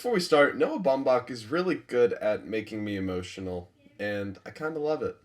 before we start, Noah Baumbach is really good at making me emotional, and I kind of love it.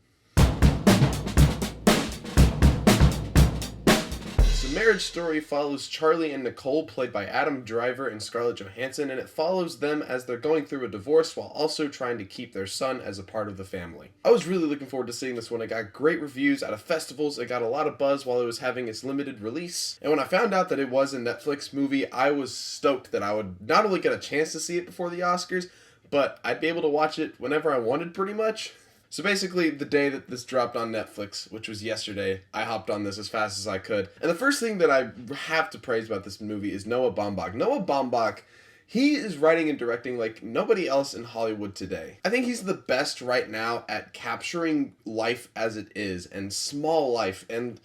So Marriage Story follows Charlie and Nicole, played by Adam Driver and Scarlett Johansson, and it follows them as they're going through a divorce while also trying to keep their son as a part of the family. I was really looking forward to seeing this one. It got great reviews at festivals, it got a lot of buzz while it was having its limited release, and when I found out that it was a Netflix movie, I was stoked that I would not only get a chance to see it before the Oscars, but I'd be able to watch it whenever I wanted pretty much. So basically, the day that this dropped on Netflix, which was yesterday, I hopped on this as fast as I could. And the first thing that I have to praise about this movie is Noah Baumbach. Noah Baumbach, he is writing and directing like nobody else in Hollywood today. I think he's the best right now at capturing life as it is, and small life, and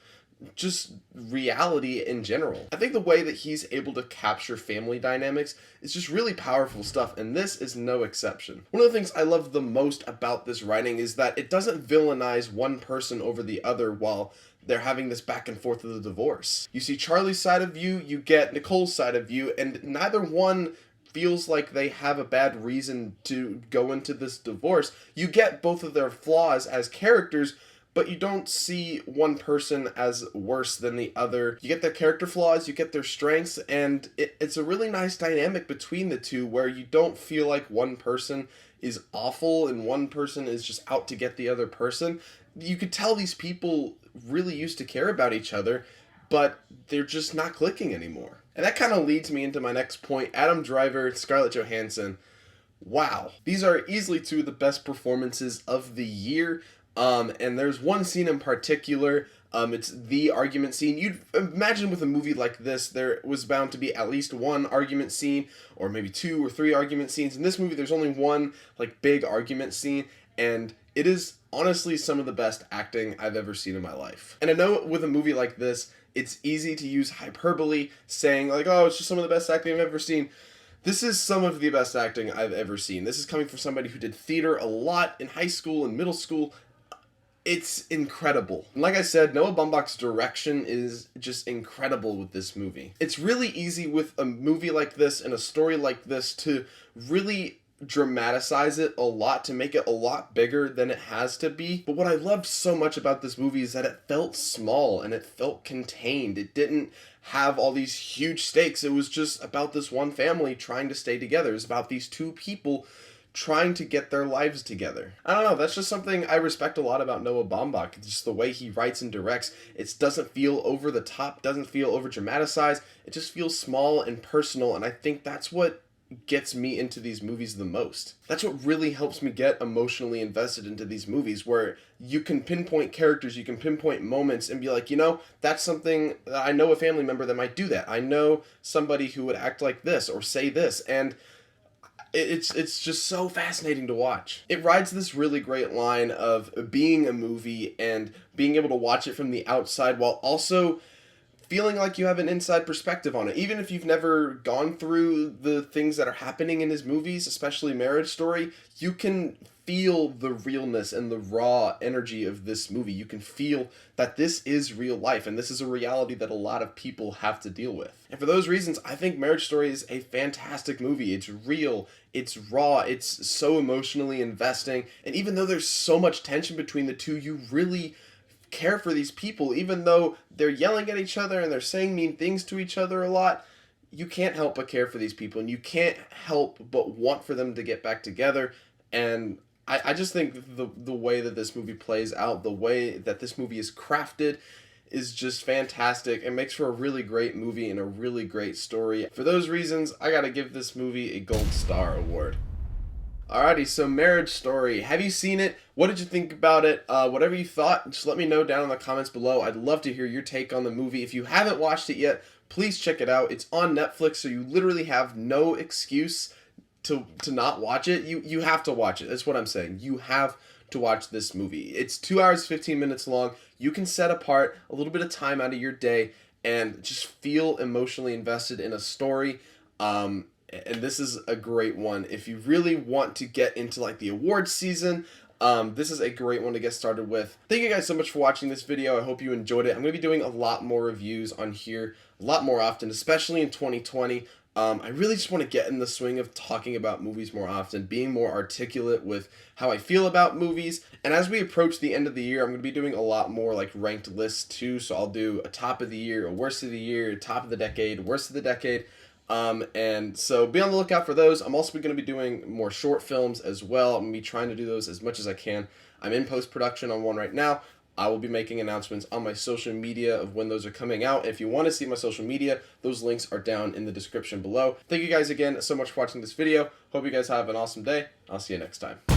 just reality in general. I think the way that he's able to capture family dynamics is just really powerful stuff, and this is no exception. One of the things I love the most about this writing is that it doesn't villainize one person over the other while they're having this back and forth of the divorce. You see Charlie's side of view, you get Nicole's side of view, and neither one feels like they have a bad reason to go into this divorce. You get both of their flaws as characters, but you don't see one person as worse than the other. You get their character flaws, you get their strengths, and it's a really nice dynamic between the two where you don't feel like one person is awful and one person is just out to get the other person. You could tell these people really used to care about each other, but they're just not clicking anymore. And that kind of leads me into my next point. Adam Driver, Scarlett Johansson. Wow. These are easily two of the best performances of the year. And there's one scene in particular, it's the argument scene. You'd imagine with a movie like this, there was bound to be at least one argument scene, or maybe two or three argument scenes. In this movie, there's only one, like, big argument scene, and it is honestly some of the best acting I've ever seen in my life. And I know with a movie like this, it's easy to use hyperbole, saying, like, oh, it's just some of the best acting I've ever seen. This is some of the best acting I've ever seen. This is coming from somebody who did theater a lot in high school and middle school. It's incredible. Like I said, Noah Baumbach's direction is just incredible with this movie. It's really easy with a movie like this and a story like this to really dramatize it a lot, to make it a lot bigger than it has to be. But what I loved so much about this movie is that it felt small and it felt contained. It didn't have all these huge stakes. It was just about this one family trying to stay together. It was about these two people trying to get their lives together. I don't know, that's just something I respect a lot about Noah Baumbach. It's just the way he writes and directs. It doesn't feel over the top, doesn't feel over dramatized. It just feels small and personal, and I think that's what gets me into these movies the most. That's what really helps me get emotionally invested into these movies, where you can pinpoint characters, you can pinpoint moments and be like, you know, that's something, I know a family member that might do that. I know somebody who would act like this or say this, and it's just so fascinating to watch. It rides this really great line of being a movie and being able to watch it from the outside while also feeling like you have an inside perspective on it. Even if you've never gone through the things that are happening in his movies, especially Marriage Story, you can feel the realness and the raw energy of this movie. You can feel that this is real life, and this is a reality that a lot of people have to deal with. And for those reasons, I think Marriage Story is a fantastic movie. It's real, it's raw, it's so emotionally investing, and even though there's so much tension between the two, you really care for these people. Even though they're yelling at each other and they're saying mean things to each other a lot, you can't help but care for these people, and you can't help but want for them to get back together. And I just think the way that this movie plays out, the way that this movie is crafted, is just fantastic. It makes for a really great movie and a really great story. For those reasons, I gotta give this movie a Gold Star award. Alrighty, so Marriage Story. Have you seen it? What did you think about it? Whatever you thought, just let me know down in the comments below. I'd love to hear your take on the movie. If you haven't watched it yet, please check it out. It's on Netflix, so you literally have no excuse to not watch it. You have to watch it. That's what I'm saying. You have to watch this movie. It's 2 hours, 15 minutes long. You can set apart a little bit of time out of your day and just feel emotionally invested in a story. And this is a great one. If you really want to get into like the awards season, this is a great one to get started with. Thank you guys so much for watching this video. I hope you enjoyed it. I'm going to be doing a lot more reviews on here, a lot more often, especially in 2020. I really just want to get in the swing of talking about movies more often, being more articulate with how I feel about movies. And as we approach the end of the year, I'm going to be doing a lot more like ranked lists too. So I'll do a top of the year, a worst of the year, top of the decade, worst of the decade. And so be on the lookout for those. I'm also going to be doing more short films as well. I'm going to be trying to do those as much as I can. I'm in post production on one right now. I will be making announcements on my social media of when those are coming out. If you want to see my social media, those links are down in the description below. Thank you guys again so much for watching this video. Hope you guys have an awesome day. I'll see you next time.